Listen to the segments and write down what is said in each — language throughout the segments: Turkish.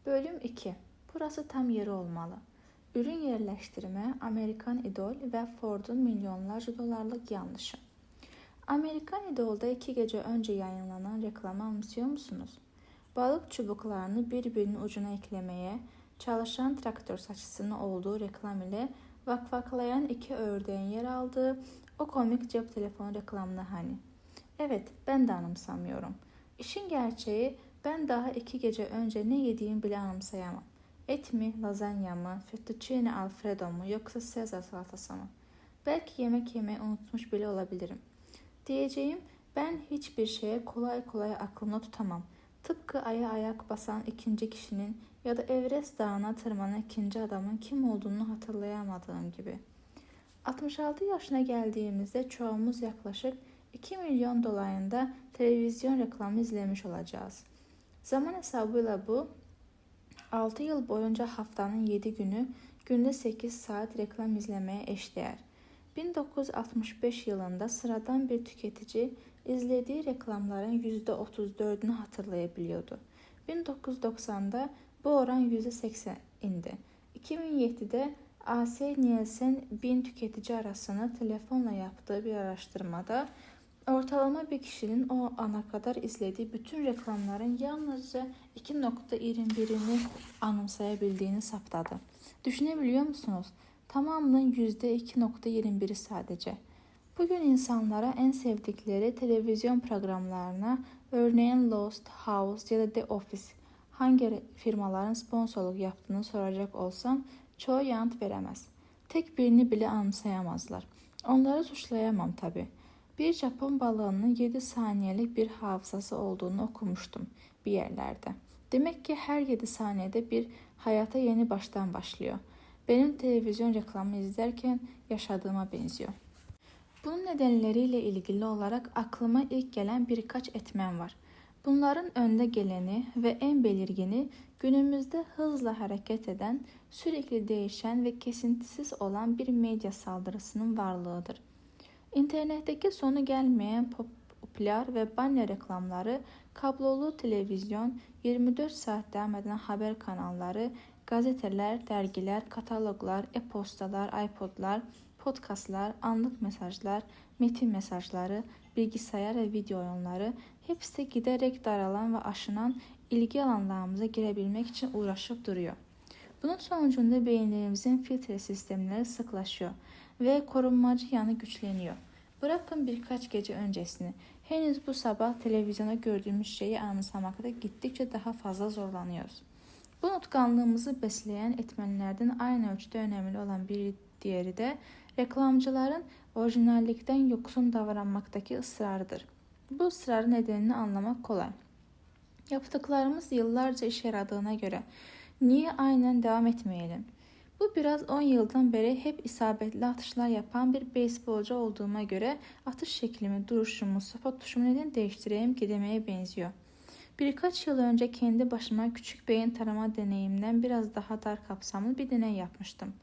Bölüm 2. Burası tam yeri olmalı. Ürün yerleştirme, Amerikan Idol ve Ford'un milyonlarca dolarlık yanlışı. Amerikan Idol'da 2 gece önce yayınlanan reklamı anımsıyor musunuz? Balık çubuklarını birbirinin ucuna eklemeye çalışan traktör saçısının olduğu reklam ile vakvaklayan iki ördeğin yer aldığı o komik cep telefonu reklamını hani. Evet, ben de anımsamıyorum. İşin gerçeği ben daha 2 gece önce ne yediğimi bile anımsayamam. Et mi, lazanya mı, fettuccine alfredo mu yoksa Sezar salatası mı? Belki yemek yemeyi unutmuş bile olabilirim. Diyeceğim, ben hiçbir şeye kolay kolay aklımda tutamam. Tıpkı aya ayak basan ikinci kişinin ya da Everest dağına tırmanan ikinci adamın kim olduğunu hatırlayamadığım gibi. 66 yaşına geldiğimizde çoğumuz yaklaşık 2 milyon dolayında televizyon reklamı izlemiş olacağız. Zaman hesabıyla bu 6 yıl boyunca haftanın 7 günü günde 8 saat reklam izlemeye eşdeğer. 1965 yılında sıradan bir tüketici izlediği reklamların %34'ünü hatırlayabiliyordu. 1990'da bu oran %80 indi. 2007'de AC Nielsen 1000 tüketici arasında telefonla yaptığı bir araştırmada ortalama bir kişinin o ana kadar izlediği bütün reklamların yalnızca 2.21'ini anımsayabildiğini saptadı. Düşünebiliyor musunuz? Tamamının %2.21'i sadece. Bugün insanlara en sevdikleri televizyon programlarına, örneğin Lost, House ya da The Office, hangi firmaların sponsorluk yaptığını soracak olsam çoğu yanıt veremez. Tek birini bile anımsayamazlar. Onları suçlayamam tabii. Bir Japon balığının 7 saniyelik bir hafızası olduğunu okumuştum bir yerlerde. Demek ki her 7 saniyede bir hayata yeni baştan başlıyor. Benim televizyon reklamı izlerken yaşadığıma benziyor. Bunun nedenleriyle ilgili olarak aklıma ilk gelen birkaç etmen var. Bunların önde geleni ve en belirgini günümüzde hızla hareket eden, sürekli değişen ve kesintisiz olan bir medya saldırısının varlığıdır. İnternetteki sonu gelmeyen popüler ve banner reklamları, kablolu televizyon, 24 saat devam eden haber kanalları, gazeteler, dergiler, kataloglar, e-postalar, iPod'lar, podcastlar, anlık mesajlar, metin mesajları, bilgisayar ve video oyunları hepsi giderek daralan ve aşınan ilgi alanlarımıza girebilmek için uğraşıp duruyor. Bunun sonucunda beyinlerimizin filtre sistemleri sıklaşıyor ve korunmacı yanı güçleniyor. Bırakın birkaç gece öncesini, henüz bu sabah televizyonda gördüğümüz şeyi anımsamakta gittikçe daha fazla zorlanıyoruz. Bu unutkanlığımızı besleyen etmenlerden aynı ölçüde önemli olan bir diğeri de reklamcıların orijinallikten yoksun davranmaktaki ısrarıdır. Bu ısrarın nedenini anlamak kolay. Yaptıklarımız yıllarca işe yaradığına göre niye aynen devam etmeyelim? Bu biraz 10 yıldan beri hep isabetli atışlar yapan bir beyzbolcu olduğuma göre atış şeklimi, duruşumu, sopa tuşumu neden değiştireyim ki demeye benziyor. Birkaç yıl önce kendi başıma küçük beyin tarama deneyimden biraz daha dar kapsamlı bir deney yapmıştım.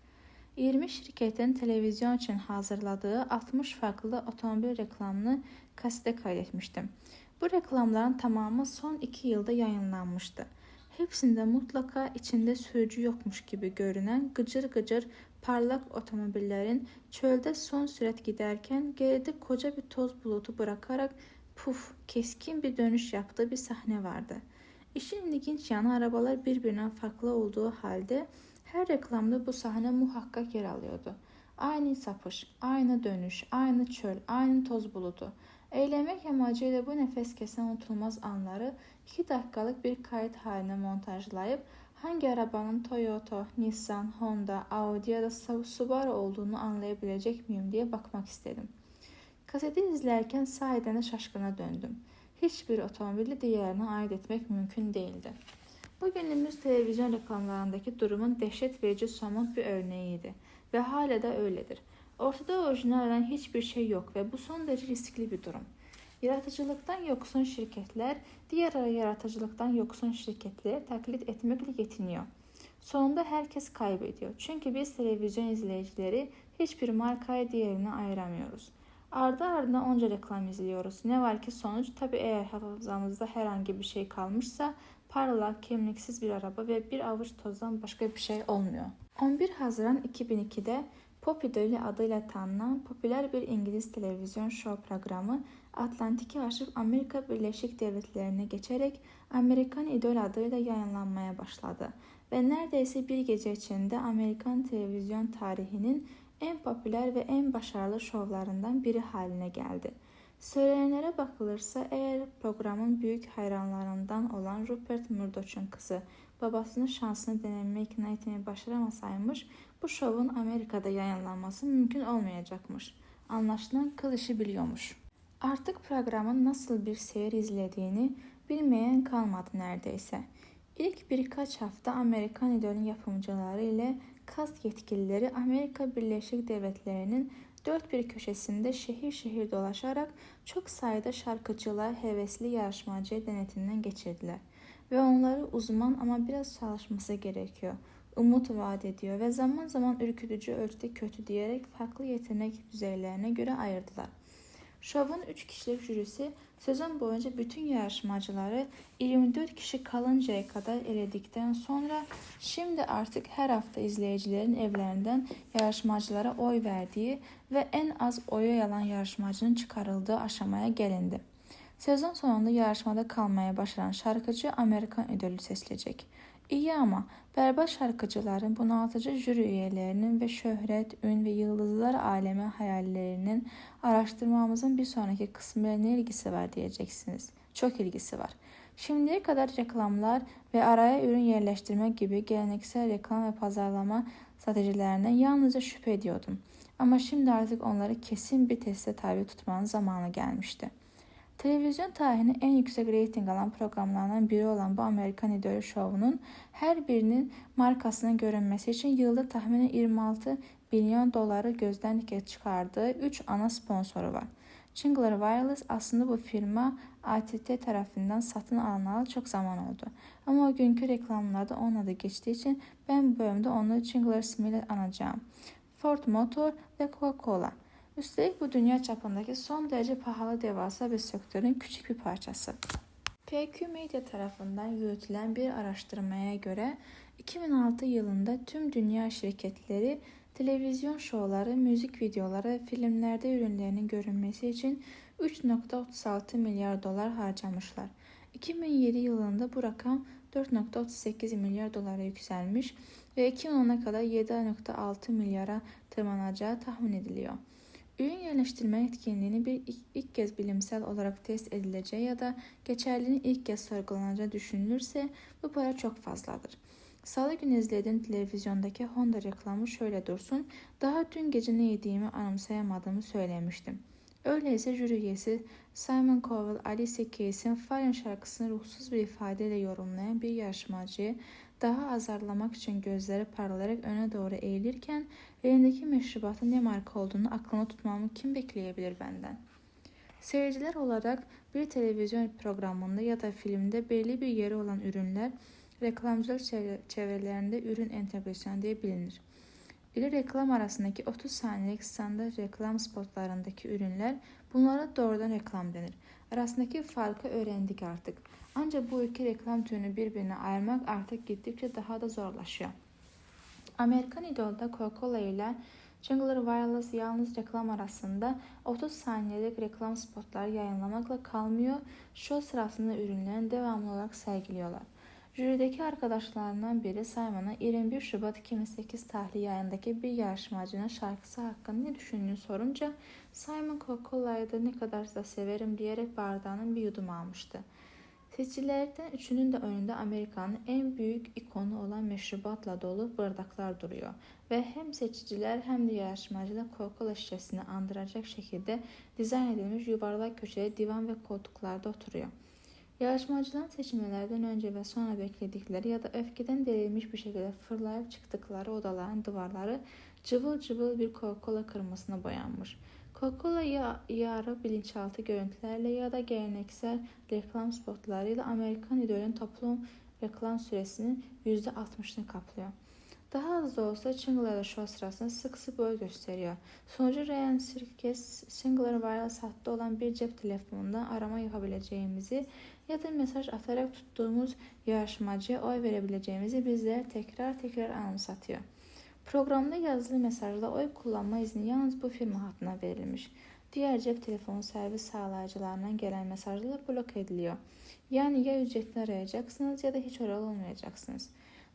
20 şirketin televizyon için hazırladığı 60 farklı otomobil reklamını kasete kaydetmiştim. Bu reklamların tamamı son 2 yılda yayınlanmıştı. Hepsinde mutlaka içinde sürücü yokmuş gibi görünen gıcır gıcır parlak otomobillerin çölde son sürat giderken geride koca bir toz bulutu bırakarak keskin bir dönüş yaptığı bir sahne vardı. İşin ilginç yanı arabalar birbirinden farklı olduğu halde her reklamda bu sahne muhakkak yer alıyordu. Aynı sapış, aynı dönüş, aynı çöl, aynı toz bulutu. Eğlenmek amacıyla bu nefes kesen unutulmaz anları 2 dakikalık bir kayıt haline montajlayıp hangi arabanın Toyota, Nissan, Honda, Audi ya da Subaru olduğunu anlayabilecek miyim diye bakmak istedim. Kaseti izlerken sahiden de şaşkına döndüm. Hiçbir otomobili diğerine ait etmek mümkün değildi. Bu günümüz televizyon reklamlarındaki durumun dehşet verici somut bir örneğiydi ve hala da öyledir. Ortada orijinal olan hiçbir şey yok ve bu son derece riskli bir durum. Yaratıcılıktan yoksun şirketler diğer yaratıcılıktan yoksun şirketleri taklit etmekle yetiniyor. Sonunda herkes kaybediyor. Çünkü biz televizyon izleyicileri hiçbir markayı diğerine ayıramıyoruz. Ardı ardına onca reklam izliyoruz. Ne var ki sonuç tabii eğer hafızamızda herhangi bir şey kalmışsa parlak, kimliksiz bir araba ve bir avuç tozdan başka bir şey olmuyor. 11 Haziran 2002'de Pop Idol adıyla tanınan popüler bir İngiliz televizyon show programı Atlantik'i aşıp Amerika Birleşik Devletleri'ne geçerek Amerikan Idol adıyla yayınlanmaya başladı ve neredeyse bir gece içinde Amerikan televizyon tarihinin en popüler ve en başarılı şovlarından biri haline geldi. Söylenenlere bakılırsa eğer programın büyük hayranlarından olan Rupert Murdoch'un kızı babasının şansını denemeye ikna etmeyi başaramasaymış, bu şovun Amerika'da yayınlanması mümkün olmayacakmış. Anlaşılan kız işi biliyormuş. Artık programın nasıl bir seyir izlediğini bilmeyen kalmadı neredeyse. İlk birkaç hafta Amerikan İdol'ün yapımcıları ile kast yetkilileri Amerika Birleşik Devletleri'nin dört bir köşesinde şehir şehir dolaşarak çok sayıda şarkıcılar hevesli yarışmacıyı denetinden geçirdiler. Ve onları uzman ama biraz çalışması gerekiyor, umut vaat ediyor ve zaman zaman ürkütücü ölçüde kötü diyerek farklı yetenek düzeylerine göre ayırdılar. Şovun 3 kişilik jürisi sezon boyunca bütün yarışmacıları 24 kişi kalıncaya kadar eledikten sonra şimdi artık her hafta izleyicilerin evlerinden yarışmacılara oy verdiği ve en az oyu alan yarışmacının çıkarıldığı aşamaya gelindi. Sezon sonunda yarışmada kalmaya başaran şarkıcı Amerikan Idol'ü seçilecek. İyi ama berbat şarkıcıların, bunaltıcı jüri üyelerinin ve şöhret, ün ve yıldızlar alemi hayallerinin araştırmamızın bir sonraki kısmıyla ne ilgisi var diyeceksiniz. Çok ilgisi var. Şimdiye kadar reklamlar ve araya ürün yerleştirme gibi geleneksel reklam ve pazarlama stratejilerinden yalnızca şüphe ediyordum. Ama şimdi artık onları kesin bir teste tabi tutmanın zamanı gelmişti. Televizyon tarihinin en yüksek reyting alan programlarından biri olan bu Amerikan İdol şovunun her birinin markasının görünmesi için yılda tahminen 26 milyon doları gözden çıkardığı 3 ana sponsoru var. Cingular Wireless aslında bu firma AT&T tarafından satın alınalı çok zaman oldu. Ama o günkü reklamlarda onun adı geçtiği için ben bu bölümde onu Cingular ismiyle anacağım. Ford Motor ve Coca-Cola. Üstelik bu dünya çapındaki son derece pahalı devasa bir sektörün küçük bir parçası. PQ Media tarafından yürütülen bir araştırmaya göre 2006 yılında tüm dünya şirketleri televizyon şovları, müzik videoları ve filmlerde ürünlerinin görünmesi için 3,36 milyar dolar harcamışlar. 2007 yılında bu rakam 4,38 milyar dolara yükselmiş ve 2010'a kadar 7,6 milyara tırmanacağı tahmin ediliyor. Ürün yerleştirme etkinliğini ilk kez bilimsel olarak test edileceği ya da geçerliliğinin ilk kez sorgulanacağı düşünülürse bu para çok fazladır. Salı günü izlediğim televizyondaki Honda reklamı şöyle dursun, daha dün gece ne yediğimi anımsayamadığımı söylemiştim. Öyleyse jüri üyesi Simon Cowell, Alicia Keys'in Fire şarkısını ruhsuz bir ifadeyle yorumlayan bir yarışmacıyı daha azarlamak için gözleri parlayarak öne doğru eğilirken elindeki meşrubatın ne marka olduğunu aklına tutmamı kim bekleyebilir benden? Seyirciler olarak bir televizyon programında ya da filmde belli bir yeri olan ürünler reklamcılık çevrelerinde ürün entegrasyonu diye bilinir. İri reklam arasındaki 30 saniyelik standart reklam spotlarındaki ürünler, bunlara doğrudan reklam denir. Arasındaki farkı öğrendik artık. Ancak bu iki reklam türünü birbirine ayırmak artık gittikçe daha da zorlaşıyor. Amerikan Idol'da Coca-Cola ile Cingular Wireless yalnız reklam arasında 30 saniyelik reklam spotları yayınlamakla kalmıyor, show sırasında ürünlerini devamlı olarak sergiliyorlar. Jürideki arkadaşlarından biri Simon'a 21 Şubat 2008 tarihli yayındaki bir yarışmacının şarkısı hakkında ne düşündüğünü sorunca Simon Coca-Cola'yı da ne kadar da severim diyerek bardağının bir yudum almıştı. Seçicilerden üçünün de önünde Amerika'nın en büyük ikonu olan meşrubatla dolu bardaklar duruyor ve hem seçiciler hem de yarışmacılar Coca-Cola şişesini andıracak şekilde dizayn edilmiş yuvarlak köşeli divan ve koltuklarda oturuyor. Yarışmacıların seçilmelerden önce ve sonra bekledikleri ya da öfkeden delirmiş bir şekilde fırlayıp çıktıkları odaların duvarları cıvıl cıvıl bir Coca-Cola kırmızısına boyanmış. Coca-Cola yarı bilinçaltı görüntülerle ya da geleneksel reklam spotlarıyla Amerikan İdol'ün toplum reklam süresinin %60'ını kaplıyor. Daha az da olsa Cingular Show sırasında sık sık boy gösteriyor. Sonucu Ryan Seacrest, Cingular Wireless hattı olan bir cep telefonundan arama yapabileceğimizi ya da mesaj atarak tuttuğumuz yarışmacıya oy verebileceğimizi bizlere tekrar anımsatıyor. Programda yazılı mesajla oy kullanma izni yalnız bu firma hattına verilmiş. Diğer cep telefonu servis sağlayıcılarından gelen mesajlar blok ediliyor. Yani ya ücretli arayacaksınız ya da hiç oralı olmayacaksınız.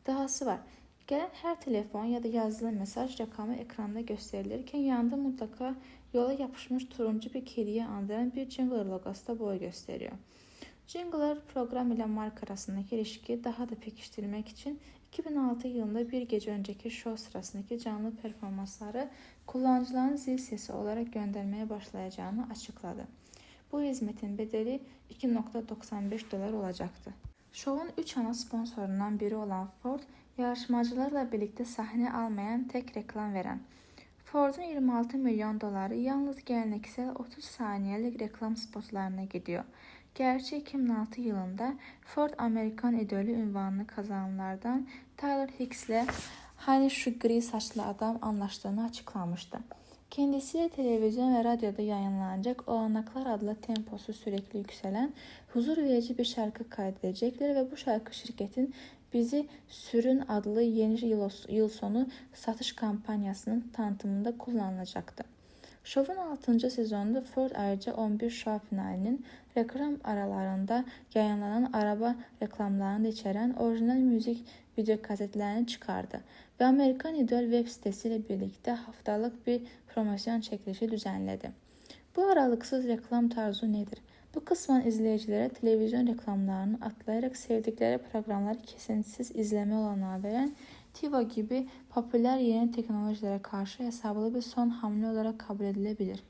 Dahası var. Gelen her telefon ya da yazılı mesaj rakamı ekranda gösterilirken yanında mutlaka yola yapışmış turuncu bir kediyi andıran bir jingle logosu da boy gösteriyor. Jingle'lar program ile marka arasındaki ilişkiyi daha da pekiştirmek için 2006 yılında bir gece önceki show sırasındaki canlı performansları kullanıcıların zil sesi olarak göndermeye başlayacağını açıkladı. Bu hizmetin bedeli $2.95 olacaktı. Show'un 3 ana sponsorundan biri olan Ford, yarışmacılarla birlikte sahne almayan tek reklam veren. Ford'un $26 milyon yalnız geleneksel 30 saniyelik reklam spotlarına gidiyor. Gerçi 2006 yılında Ford Amerikan idolü ünvanını kazananlardan Tyler Hicks'le "Hani şu gri saçlı adam" anlaştığını açıklamıştı. Kendisiyle televizyon ve radyoda yayınlanacak Olanaklar adlı temposu sürekli yükselen, huzur verici bir şarkı kaydedecekler ve bu şarkı şirketin Bizi Sürün adlı yeni yıl sonu satış kampanyasının tanıtımında kullanılacaktı. Şovun 6. sezonunda Ford ayrıca 11 şov finalinin reklam aralarında yayınlanan araba reklamlarını içeren orijinal müzik video kasetlerini çıkardı ve Amerikan Idol web sitesiyle birlikte haftalık bir promosyon çekilişi düzenledi. Bu aralıksız reklam tarzı nedir? Bu kısmen izleyicilere televizyon reklamlarını atlayarak sevdikleri programları kesintisiz izleme olanağı veren TiVo gibi popüler yeni teknolojilere karşı hesaplı bir son hamle olarak kabul edilebilir.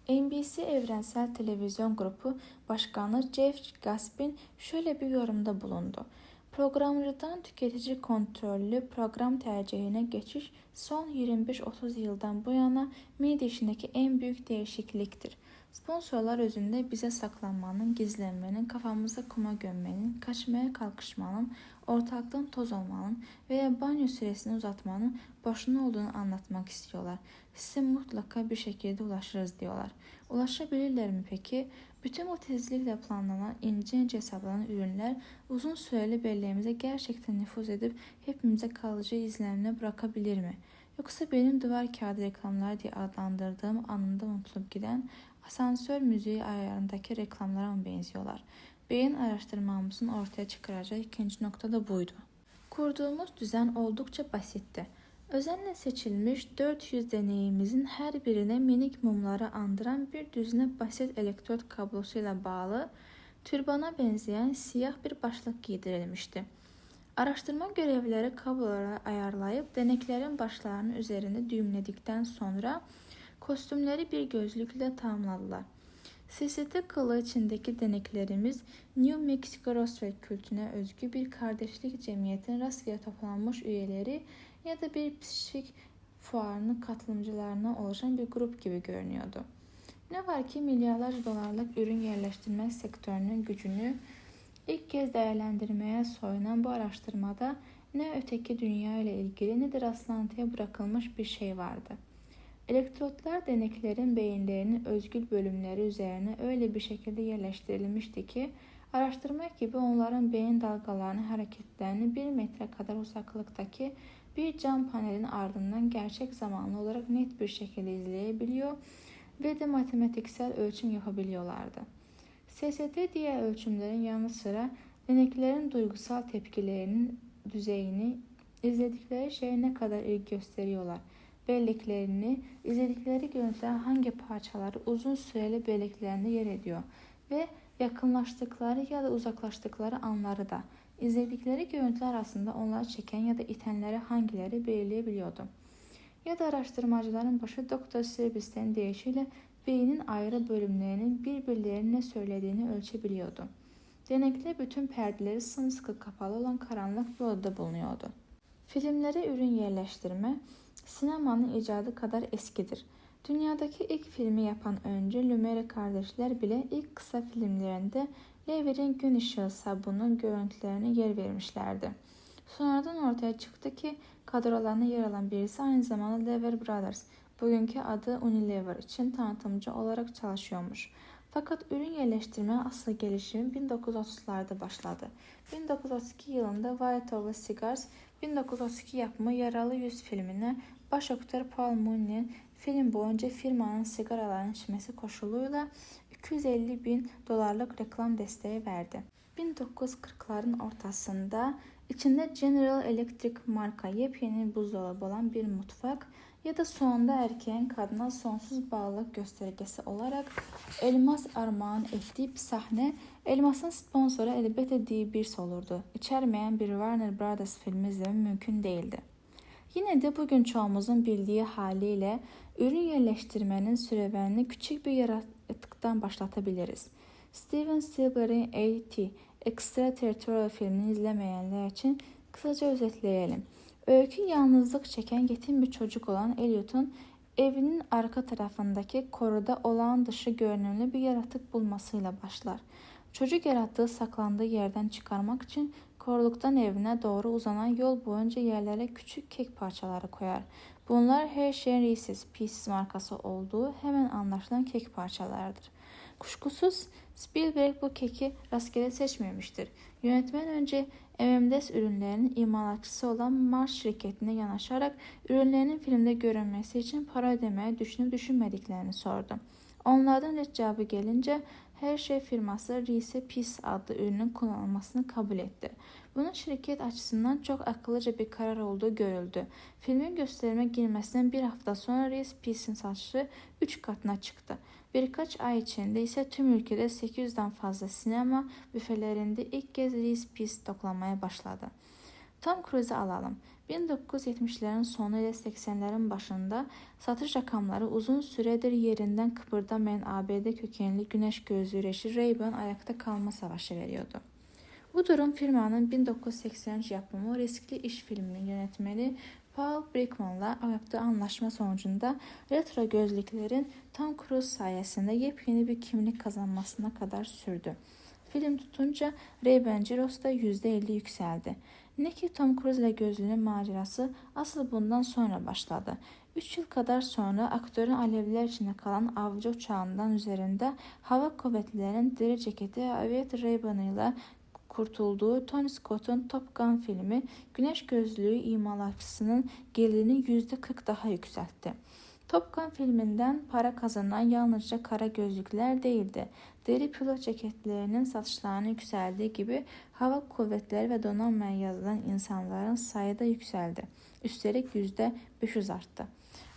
NBC Evrensel Televizyon Grubu Başkanı Jeff Gaspin şöyle bir yorumda bulundu. Programcıdan tüketici kontrollü program tercihine geçiş son 25-30 yıldan bu yana medya işindeki en büyük değişikliktir. Sponsorlar özünde bize saklanmanın, gizlenmenin, kafamıza kuma gömmenin, kaçmaya kalkışmanın, ortaktan toz olmanın veya banyo süresini uzatmanın boşuna olduğunu anlatmak istiyorlar. Size mutlaka bir şekilde ulaşırız diyorlar. Ulaşabilirler mi peki? Bütün bu tezlikle planlanan, ince hesaplanan ürünler uzun süreli belleğimize gerçekten nüfuz edip hepimize kalıcı izlenimle bırakabilir mi? Yoksa benim duvar kağıdı reklamlar diye adlandırdığım anında unutulup giden asansör müziği ayarındaki reklamlara mı benziyorlar? Beyin araştırmamızın ortaya çıkaracağı ikinci nokta da buydu. Kurduğumuz düzen oldukça basitti. Özenle seçilmiş 400 deneyimizin her birine minik mumları andıran bir düzine basit elektrot kablosuyla bağlı, türbana benzeyen siyah bir başlık giydirilmişti. Araştırma görevlileri kabloları ayarlayıp deneklerin başlarının üzerinde düğümledikten sonra kostümleri bir gözlükle tamamladılar. SST kılı içindeki deneklerimiz New Mexico Roswell kültüne özgü bir kardeşlik cemiyetin rastgele toplanmış üyeleri ya da bir psikik fuarının katılımcılarına oluşan bir grup gibi görünüyordu. Ne var ki milyarlarca dolarlık ürün yerleştirme sektörünün gücünü ilk kez değerlendirmeye soyunan bu araştırmada ne öteki dünya ile ilgili ne de rastlantıya bırakılmış bir şey vardı. Elektrotlar deneklerin beyinlerinin özgül bölümleri üzerine öyle bir şekilde yerleştirilmişti ki araştırma ekibi onların beyin dalgalarının hareketlerini 1 metre kadar uzaklıktaki bir cam panelin ardından gerçek zamanlı olarak net bir şekilde izleyebiliyor ve de matematiksel ölçüm yapabiliyorlardı. SST diğer ölçümlerin yanı sıra deneklerin duygusal tepkilerinin düzeyini, izledikleri şeye ne kadar ilgi gösteriyorlar, belleklerini, izledikleri görüntüler hangi parçaları uzun süreli belleklerinde yer ediyor ve yakınlaştıkları ya da uzaklaştıkları anları da izledikleri görüntüler arasında onları çeken ya da itenleri hangileri belirleyebiliyordu. Ya da araştırmacıların başı Dr. Serbis'ten deyişiyle beynin ayrı bölümlerinin birbirlerine ne söylediğini ölçebiliyordu. Denekte bütün perdeleri sımsıkı kapalı olan karanlık bir odada bulunuyordu. Filmlere ürün yerleştirme, sinemanın icadı kadar eskidir. Dünyadaki ilk filmi yapan öncü Lumière kardeşler bile ilk kısa filmlerinde Lever'in Gün Işığı sabunun görüntülerine yer vermişlerdi. Sonradan ortaya çıktı ki kadrolarına yer alan birisi aynı zamanda Lever Brothers, bugünkü adı Unilever için tanıtımcı olarak çalışıyormuş. Fakat ürün yerleştirme asıl gelişimi 1930'larda başladı. 1932 yılında White Over Cigars, 1932 yapımı Yaralı Yüz filmine baş aktör Paul Mullen film boyunca firmanın sigaraların içmesi koşuluyla $250.000 reklam desteği verdi. 1940'ların ortasında içinde General Electric marka yepyeni buzdolabı olan bir mutfak ya da sonunda erkeğin kadına sonsuz bağlılık göstergesi olarak elmas armağan ettiği bir sahne, elmasın sponsoru elbette D-Beers olurdu. İçermeyen bir Warner Brothers filmi izleme mümkün değildi. Yine de bugün çoğumuzun bildiği haliyle ürün yerleştirmenin sürevenini küçük bir yaratıktan başlatabiliriz. Steven Spielberg'in E.T. Extraterritorial filmini izlemeyenler için kısaca özetleyelim. Öykü yalnızlık çeken yetim bir çocuk olan Elliot'un evinin arka tarafındaki koruda olağan dışı görünümlü bir yaratık bulmasıyla başlar. Çocuk yaratığı saklandığı yerden çıkarmak için koruluktan evine doğru uzanan yol boyunca yerlere küçük kek parçaları koyar. Bunlar her şeyin Reese's Pieces markası olduğu hemen anlaşılan kek parçalarıdır. Kuşkusuz Spielberg bu keki rastgele seçmemiştir. Yönetmen önce M&M's ürünlerinin imalatçısı olan Mars şirketine yanaşarak ürünlerinin filmde görünmesi için para ödemeye düşünüp düşünmediklerini sordu. Onlardan ret cevabı gelince her şey firması Reese's Pieces adlı ürünün kullanılmasını kabul etti. Bunun şirket açısından çok akıllıca bir karar olduğu görüldü. Filmin gösterime girmesinden bir hafta sonra Reese's Pieces'in satışı 3 katına çıktı. Birkaç ay içinde ise tüm ülkede 800'den fazla sinema büfelerinde ilk kez Reese's Pieces stoklanmaya başladı. Tom Cruise'u alalım. 1970'lerin sonu ile 80'lerin başında satış rakamları uzun süredir yerinden kıpırdamayan ABD kökenli güneş gözlüğü reji Ray-Ban ayakta kalma savaşı veriyordu. Bu durum firmanın 1983 yapımı Riskli İş filminin yönetmeni Paul Brickman'la yaptığı anlaşma sonucunda retro gözlüklerin Tom Cruise sayesinde yepyeni bir kimlik kazanmasına kadar sürdü. Film tutunca Ray-Ban cirosu da %50 yükseldi. Ne ki Tom Cruise ile gözlüğünün macerası asıl bundan sonra başladı. 3 yıl kadar sonra aktörün alevler içinde kalan avcı uçağından üzerinde hava kuvvetlerinin deri ceketi ve aviator Ray-Ban'ıyla kurtulduğu Tony Scott'un Top Gun filmi güneş gözlüğü imalatçısının gelirini %40 daha yükseltti. Top Gun filminden para kazanan yalnızca kara gözlükler değildi. Deri pilot ceketlerinin satışlarının yükseldiği gibi hava kuvvetleri ve donanmaya yazılan insanların sayı da yükseldi. Üstelik %500 arttı.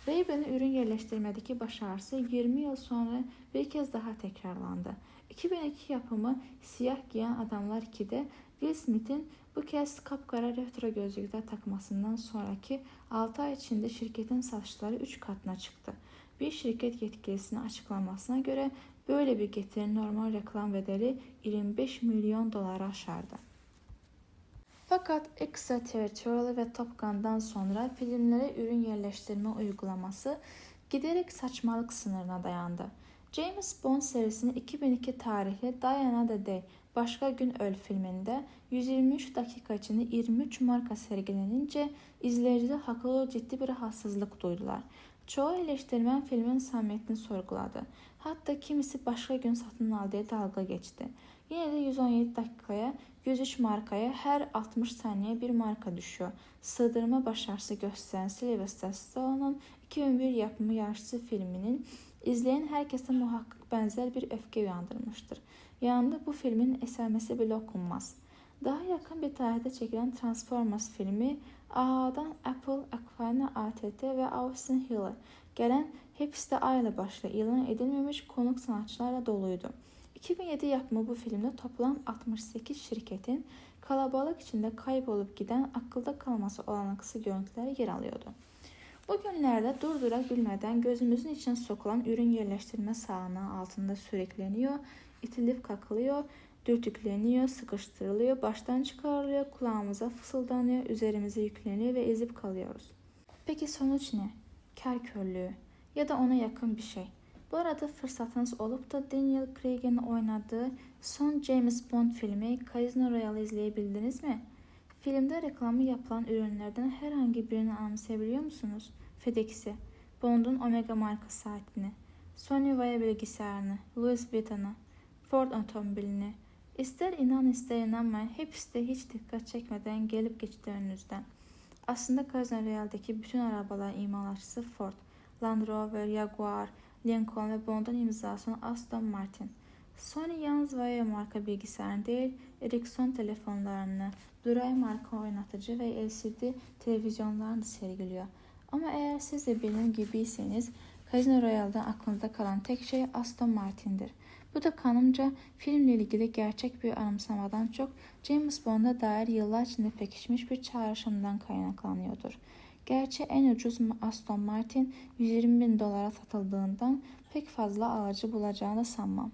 Ray-Ban'ın ürün yerleştirmedeki başarısı 20 yıl sonra bir kez daha tekrarlandı. 2002 yapımı Siyah Giyen Adamlar 2'de Will Smith'in bu kez kapkara retro gözlükler takmasından sonraki 6 ay içinde şirketin satışları 3 katına çıktı. Bir şirket yetkilisinin açıklamasına göre böyle bir getirinin normal reklam bedeli 25 milyon doları aşardı. Fakat Extraterritorial ve Top Gun'dan sonra filmlere ürün yerleştirme uygulaması giderek saçmalık sınırına dayandı. James Bond serisinin 2002 tarihli Die Another Day Başka Gün Öl filminde 123 dakika içinde 23 marka sergilenince izleyiciler haklı ciddi bir rahatsızlık duydular. Çoğu eleştirmen filmin samimiyetini sorguladı. Hatta kimisi başka gün satın al diye dalga geçti. Yine de 117 dakikaya 103 markaya her 60 saniye bir marka düşüyor. Sığdırma başarısı gösteren Sylvester Stallone'un 2001 yapımı Yarışçı filminin izleyen herkese muhakkak benzer bir öfke uyandırmıştır. Yanında bu filmin esamesi bile okunmaz. Daha yakın bir tarihte çekilen Transformers filmi AA'dan Apple, Aquafina ATT ve Austin Hill'e gelen hepsi de A ile başla ilan edilmemiş konuk sanatçılarla doluydu. 2007 yapımı bu filmde toplam 68 şirketin kalabalık içinde kaybolup giden akılda kalması olanaklısı görüntüler yer alıyordu. Bugünlerde durdurabilmeden gözümüzün içine sokulan ürün yerleştirme sağanağı altında sürükleniyor, itilip kakılıyor, dürtükleniyor, sıkıştırılıyor, baştan çıkarılıyor, kulağımıza fısıldanıyor, üzerimize yükleniyor ve ezip kalıyoruz. Peki sonuç ne? Kar körlüğü ya da ona yakın bir şey. Bu arada fırsatınız olup da Daniel Craig'in oynadığı son James Bond filmi Casino Royale'ı izleyebildiniz mi? Filmde reklamı yapılan ürünlerden herhangi birini anımsayabiliyor musunuz? FedEx'i, Bond'un Omega marka saatini, Sony Vaio bilgisayarını, Louis Vuitton'u, Ford otomobilini, ister inan ister inanmayın hepsi de hiç dikkat çekmeden gelip geçti önünüzden. Aslında Casino Royale'deki bütün arabaların imalatçısı Ford, Land Rover, Jaguar, Lincoln ve bundan imzasını Aston Martin. Sony yalnız Vaio marka bilgisayarını değil, Ericsson telefonlarını, Blu-ray marka oynatıcı ve LCD televizyonlarını da sergiliyor. Ama eğer siz de benim gibiyseniz, Casino Royale'den aklınızda kalan tek şey Aston Martin'dir. Bu da kanımca filmle ilgili gerçek bir anımsamadan çok James Bond'a dair yıllar içinde pekişmiş bir çağrışımdan kaynaklanıyordur. Gerçi en ucuz Aston Martin 120.000 dolara satıldığından pek fazla alıcı bulacağını sanmam.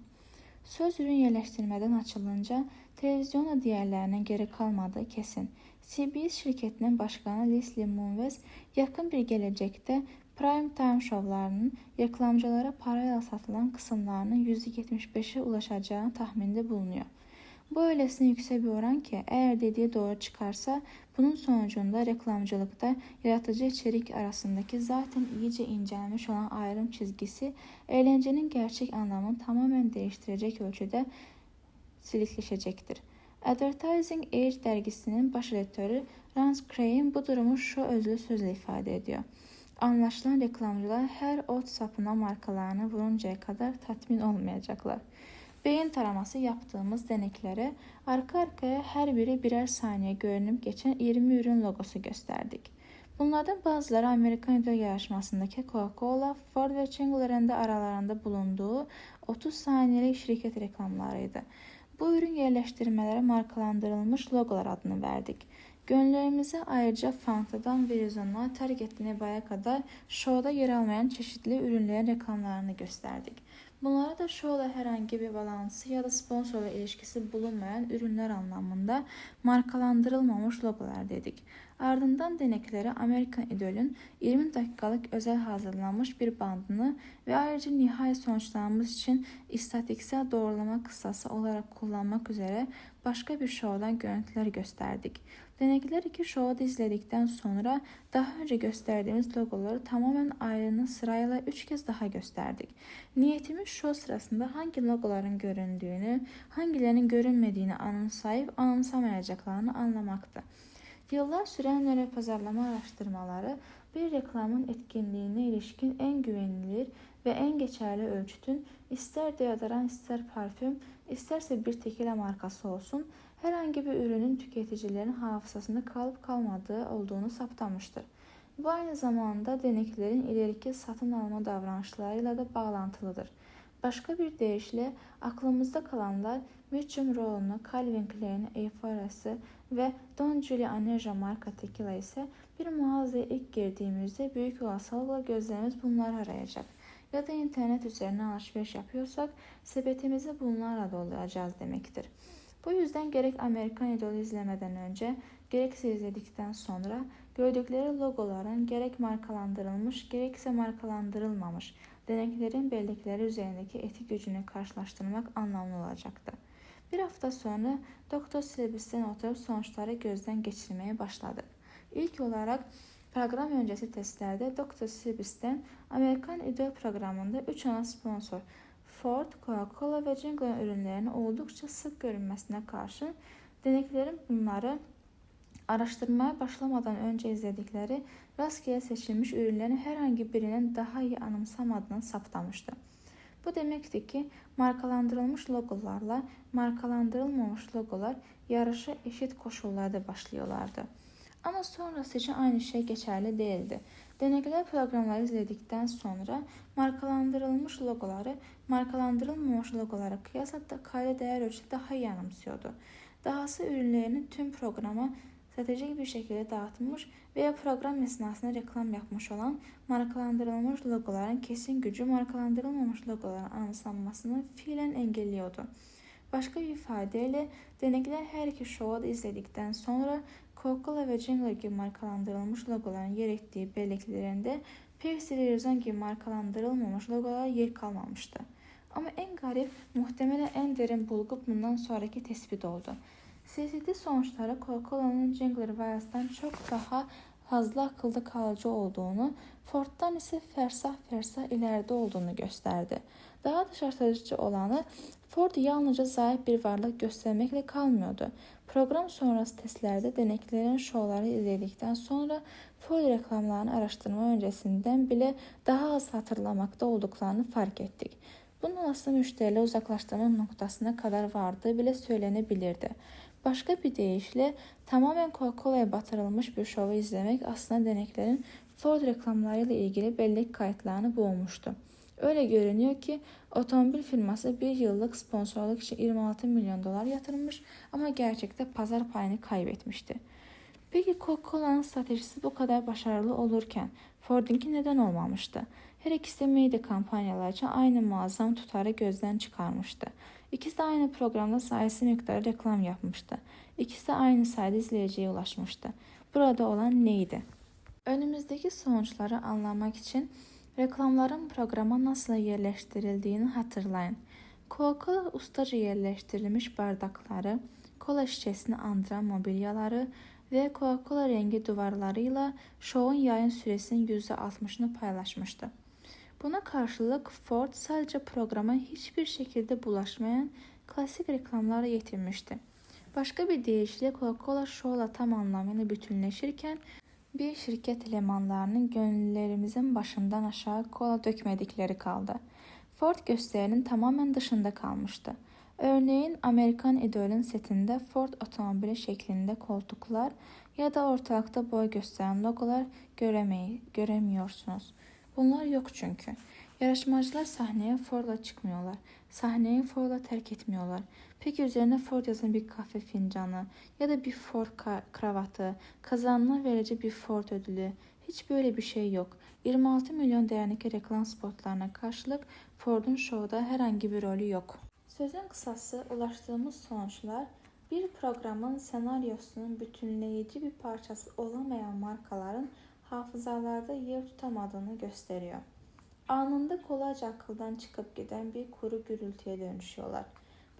Söz ürün yerleştirmeden açılınca televizyonla diğerlerine geri kalmadığı kesin. CBS şirketinin başkanı Leslie Moonves yakın bir gelecekte prime time şovlarının reklamcılara parayla satılan kısımlarının %75'e ulaşacağını tahminde bulunuyor. Bu öylesine yüksek bir oran ki eğer dediği doğru çıkarsa bunun sonucunda reklamcılıkta yaratıcı içerik arasındaki zaten iyice incelmiş olan ayrım çizgisi eğlencenin gerçek anlamını tamamen değiştirecek ölçüde silikleşecektir. Advertising Age dergisinin baş editörü Rance Crain bu durumu şu özlü sözle ifade ediyor. Anlaşılan reklamcılar her ot sapına markalarını vuruncaya kadar tatmin olmayacaklar. Beyin taraması yaptığımız deneklere arka arkaya her biri birer saniye görünüp geçen 20 ürün logosu gösterdik. Bunlardan bazıları Amerikan İdol yarışmasındaki Coca-Cola, Ford ve Chrysler'in de aralarında bulunduğu 30 saniyelik şirket reklamlarıydı. Bu ürün yerleştirmelere markalandırılmış logolar adını verdik. Gönüllerimize ayrıca Fanta'dan Verizon'a Target Neba'ya kadar şovda yer almayan çeşitli ürünlerin reklamlarını gösterdik. Bunlara da şovla herhangi bir balansı ya da sponsorla ilişkisi bulunmayan ürünler anlamında markalandırılmamış logolar dedik. Ardından deneklere Amerikan İdol'ün 20 dakikalık özel hazırlanmış bir bandını ve ayrıca nihai sonuçlarımız için istatistiksel doğrulama kıssası olarak kullanmak üzere başka bir şovdan görüntüler gösterdik. Denekler iki şovu da izledikten sonra daha önce gösterdiğimiz logoları tamamen ayrı sırayla 3 kez daha gösterdik. Niyetimiz şov sırasında hangi logoların göründüğünü, hangilerinin görünmediğini anımsayıp anımsamayacaklarını anlamaktı. Yıllar süren nöropazarlama araştırmaları bir reklamın etkinliğine ilişkin en güvenilir ve en geçerli ölçütün ister deodorant ister parfüm isterse bir tekila markası olsun herhangi bir ürünün tüketicilerin hafızasında kalıp kalmadığı olduğunu saptamıştır. Bu aynı zamanda deneklerin ileriki satın alma davranışlarıyla da bağlantılıdır. Başka bir deyişle aklımızda kalanlar Mitchum Rowan'u, Calvin Klein'in Euphoria'sı ve Don Julio Aneja marka tekila ise bir mağazaya ilk girdiğimizde büyük olasılıkla gözlerimiz bunları arayacak. Ya da internet üzerinden alışveriş yapıyorsak sepetimizi bunlarla dolduracağız demektir. Bu yüzden gerek Amerikan İdol'u izlemeden önce gerekse izledikten sonra gördükleri logoların gerek markalandırılmış gerekse markalandırılmamış deneklerin bellekleri üzerindeki etik gücünü karşılaştırmak anlamlı olacaktı. Bir hafta sonra Dr. Silbis'ten oturup sonuçları gözden geçirmeye başladık. İlk olarak program öncesi testlerde Dr. Silbis'ten Amerikan İdol programında 3 ana sponsor Ford, Coca-Cola ve Jingle ürünlerinin oldukça sık görünmesine karşın deneklerin bunları araştırmaya başlamadan önce izledikleri rastgele seçilmiş ürünlerin herhangi birinin daha iyi anımsamadığını saptamıştı. Bu demekti ki markalandırılmış logolarla markalandırılmamış logolar yarışa eşit koşullarda başlıyorlardı. Ama sonrası için aynı şey geçerli değildi. Denekler programları izledikten sonra markalandırılmış logoları markalandırılmamış logolara kıyasla da kayda değer ölçüde daha iyi anımsıyordu. Dahası ürünlerinin tüm programa stratejik bir şekilde dağıtılmış veya program esnasında reklam yapmış olan markalandırılmış logoların kesin gücü markalandırılmamış logoların anımsanmasını fiilen engelliyordu. Başka bir ifadeyle denekler her iki şovu da izledikten sonra Coca-Cola ve Jingle gibi markalandırılmış logoların yer ettiği belleklerinde Pepsi ve Verizon gibi markalandırılmamış logolara yer kalmamıştı. Ama en garip, muhtemelen en derin bulgu bundan sonraki tespit oldu. CCD sonuçları Coca-Cola'nın Jingle Vials'tan çok daha fazla akılda kalıcı olduğunu, Ford'dan ise fersah ileride olduğunu gösterdi. Daha da şaşırtıcı olanı Ford yalnızca zayıf bir varlık göstermekle kalmıyordu. Program sonrası testlerde deneklerin şovları izledikten sonra Ford reklamlarını araştırma öncesinden bile daha az hatırlamakta olduklarını fark ettik. Bunun aslında müşteriyle uzaklaştırma noktasına kadar vardığı bile söylenebilirdi. Başka bir deyişle tamamen Coca-Cola'ya batırılmış bir şovu izlemek aslında deneklerin Ford reklamlarıyla ilgili bellek kayıtlarını boğmuştu. Öyle görünüyor ki otomobil firması bir yıllık sponsorluk için 26 milyon dolar yatırmış ama gerçekte pazar payını kaybetmişti. Peki Coca-Cola'nın stratejisi bu kadar başarılı olurken Ford'unki neden olmamıştı? Her ikisi de medya kampanyaları için aynı muazzam tutarı gözden çıkarmıştı. İkisi de aynı programda sayısı miktarı reklam yapmıştı. İkisi de aynı sayıda izleyiciye ulaşmıştı. Burada olan neydi? Önümüzdeki sonuçları anlamak için reklamların programa nasıl yerleştirildiğini hatırlayın. Coca-Cola ustaca yerleştirilmiş bardakları, kola şişesini andıran mobilyaları ve Coca-Cola rengi duvarlarıyla şovun yayın süresinin %60'ını paylaşmıştı. Buna karşılık Ford sadece programa hiçbir şekilde bulaşmayan klasik reklamlarla yetinmişti. Başka bir deyişle Coca-Cola şovla tam anlamıyla bütünleşirken bir şirket elemanlarının gönüllerimizin başından aşağı kola dökmedikleri kaldı. Ford gösterinin tamamen dışında kalmıştı. Örneğin Amerikan Idol'ün setinde Ford otomobili şeklinde koltuklar ya da ortalıkta boy gösteren logolar göremiyorsunuz. Bunlar yok çünkü. Yarışmacılar sahneye Ford'la çıkmıyorlar. Sahneyi Ford'la terk etmiyorlar. Peki üzerine Ford yazan bir kahve fincanı ya da bir Ford kravatı, kazanına verici bir Ford ödülü. Hiç böyle bir şey yok. 26 milyon değerindeki reklam spotlarına karşılık Ford'un şovda herhangi bir rolü yok. Sözün kısası ulaştığımız sonuçlar bir programın senaryosunun bütünleyici bir parçası olamayan markaların hafızalarda yer tutamadığını gösteriyor. Anında kolayca akıldan çıkıp giden bir kuru gürültüye dönüşüyorlar.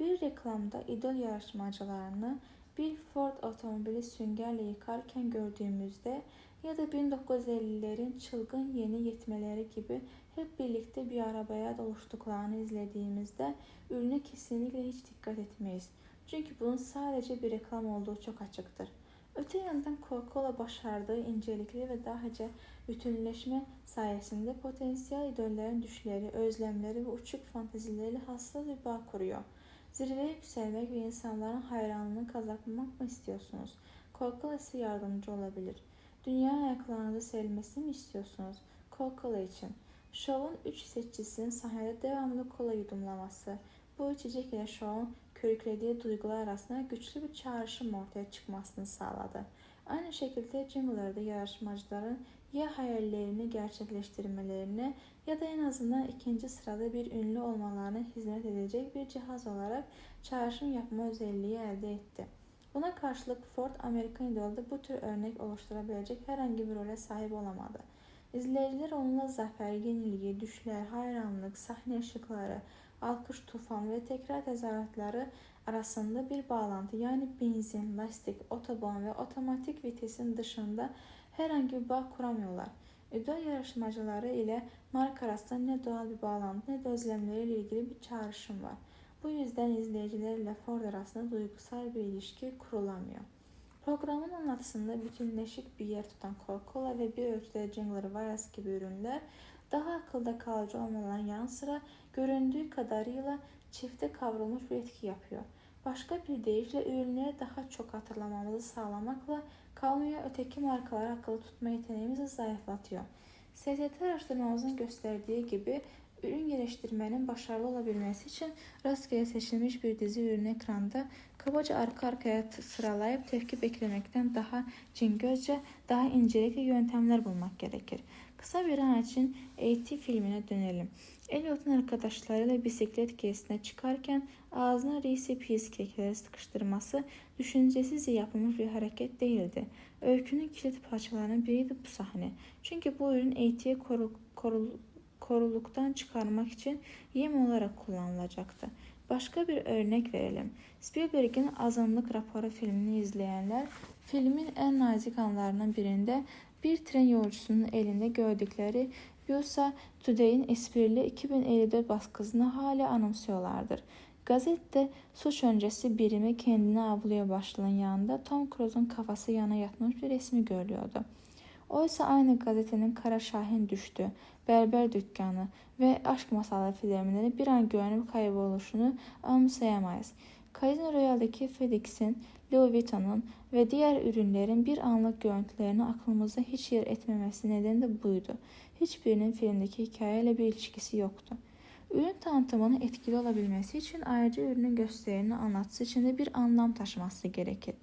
Bir reklamda idol yarışmacılarını bir Ford otomobili süngerle yıkarken gördüğümüzde ya da 1950'lerin çılgın yeni yetmeleri gibi hep birlikte bir arabaya doluştuklarını izlediğimizde ürüne kesinlikle hiç dikkat etmeyiz. Çünkü bunun sadece bir reklam olduğu çok açıktır. Öte yandan Coca-Cola başardığı incelikli ve dahice bütünleşme sayesinde potansiyel idollerin düşleri, özlemleri ve uçuk fantezileriyle hassas bir bağ kuruyor. Zirveye yükselmek ve insanların hayranlığını kazanmak mı istiyorsunuz? Coca-Cola size yardımcı olabilir. Dünya ayaklarınıza serilmesini mi istiyorsunuz? Coca-Cola için. Şovun 3 seçicisinin sahnede devamlı kola yudumlaması, bu içecek ile şovun körüklediği duygular arasında güçlü bir çağrışım ortaya çıkmasını sağladı. Aynı şekilde jingle'larda yarışmacıların ya hayallerini gerçekleştirmelerine ya da en azından ikinci sırada bir ünlü olmalarına hizmet edecek bir cihaz olarak çağrışım yapma özelliği elde etti. Buna karşılık Ford, Amerikan Idol'da bu tür örnek oluşturabilecek herhangi bir role sahip olamadı. İzleyiciler onunla zafer, yenilgi, düşler, hayranlık, sahne ışıkları, alkış tufanı ve tekrar tezahüratları arasında bir bağlantı, yani benzin, lastik, otoban ve otomatik vitesin dışında herhangi bir bağ kuramıyorlar. İdol yarışmacıları ile marka arasında ne doğal bir bağlantı ne de özlemleriyle ilgili bir çağrışım var. Bu yüzden izleyiciler ile Ford arasında duygusal bir ilişki kurulamıyor. Programın anlatısında bütünleşik bir yer tutan Coca-Cola ve bir ölçüde Jinger Virus gibi ürünler daha akılda kalıcı olmalarının yanı sıra göründüğü kadarıyla çifte kavrulmuş bir etki yapıyor. Başka bir deyişle ürünleri daha çok hatırlamamızı sağlamakla kalmıyor, öteki markaları akılda tutma yeteneğimizi zayıflatıyor. STT araştırmamızın gösterdiği gibi ürün geliştirmenin başarılı olabilmesi için rastgele seçilmiş bir dizi ürün ekranda kabaca arka arkaya sıralayıp tepki beklemekten daha cingözce, daha incelikli yöntemler bulmak gerekir. Kısa bir an için A.T. filmine dönelim. Elliot'un arkadaşlarıyla bisiklet gezisine çıkarken ağzına Reese's Pieces kekleri sıkıştırması düşüncesizce yapılmış bir hareket değildi. Öykünün kilit parçalarından biriydi bu sahne. Çünkü bu ürün A.T.'ye koruluktan çıkarmak için yem olarak kullanılacaktı. Başka bir örnek verelim. Spielberg'in Azınlık Raporu filmini izleyenler, filmin en nazik anlarının birinde bir tren yolcusunun elinde gördükleri USA Today'in esprili 2054 baskısını hala anımsıyorlardır. Gazette suç öncesi birimi kendini avluya başlayan yanında Tom Cruise'un kafası yana yatmış bir resmi görüyordu. Oysa aynı gazetenin Kara Şahin düştü, Berber Dükkanı ve Aşk Masalı filmleri bir an görünüp kayboluşunu anımsayamayız. Casino Royale'deki FedEx'in, Louis Vuitton'un ve diğer ürünlerin bir anlık görüntülerini aklımızda hiç yer etmemesi nedeni de buydu. Hiçbirinin filmdeki hikayeyle bir ilişkisi yoktu. Ürün tanıtımının etkili olabilmesi için ayrıca ürünün gösterini anlatısı için de bir anlam taşıması gerekir.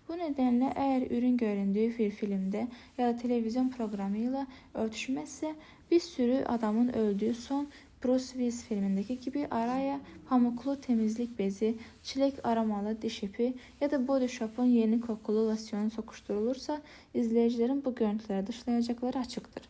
Bu nedenle eğer ürün göründüğü bir filmde ya da televizyon programıyla örtüşmezse bir sürü adamın öldüğü son Bruce Willis filmindeki gibi araya pamuklu temizlik bezi, çilek aromalı diş ipi ya da Body Shop'un yeni kokulu losyonu sokuşturulursa izleyicilerin bu görüntüleri dışlayacakları açıktır.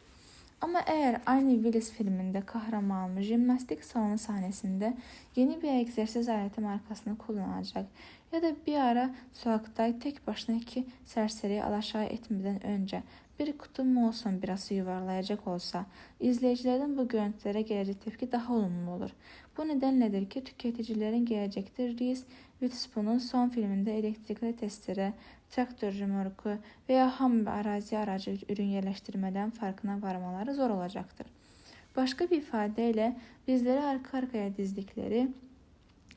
Ama eğer aynı Willis filminde kahramanımız jimnastik salonu sahnesinde yeni bir egzersiz aleti markasını kullanacak ya da bir ara sokakta tek başına iki serseriyi alaşağı etmeden önce bir kutu Molson birası yuvarlayacak olsa, izleyicilerin bu görüntülere gelecek tepki daha olumlu olur. Bu nedenledir ki tüketicilerin gelecekte Reese Witherspoon'un son filminde elektrikli testere, traktör römorku veya ham bir arazi aracı ürün yerleştirmeden farkına varmaları zor olacaktır. Başka bir ifadeyle bizleri arka arkaya dizdikleri,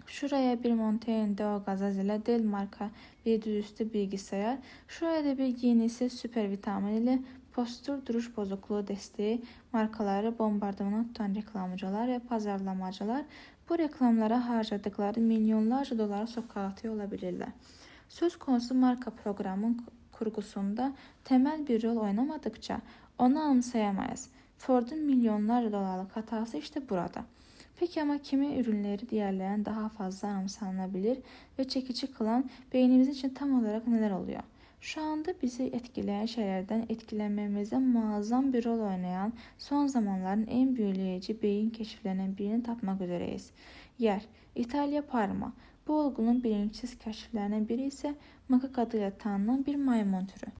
şuraya bir Montaigne doğalgaz ile Dell marka bir düzüstü bilgisayar, şuraya da bir yenisi süper vitamin ile postür duruş bozukluğu desteği markaları bombardımana tutan reklamcılar ve pazarlamacılar bu reklamlara harcadıkları milyonlarca dolara sokağa atıyor olabilirler. Söz konusu marka programın kurgusunda temel bir rol oynamadıkça onu anımsayamayız. Ford'un milyonlarca dolarlık hatası işte burada. Peki ama kimi ürünleri diğerlerinden daha fazla anımsanabilir ve çekici kılan beynimiz için tam olarak neler oluyor? Şu anda bizi etkileyen şeylerden etkilenmemize muazzam bir rol oynayan son zamanların en büyüleyici beyin keşiflerinden birini tapmak üzereyiz. Yer, İtalya Parma. Bu olgunun bilinçsiz keşiflerinden biri ise makak adıyla tanınan bir maymun türü.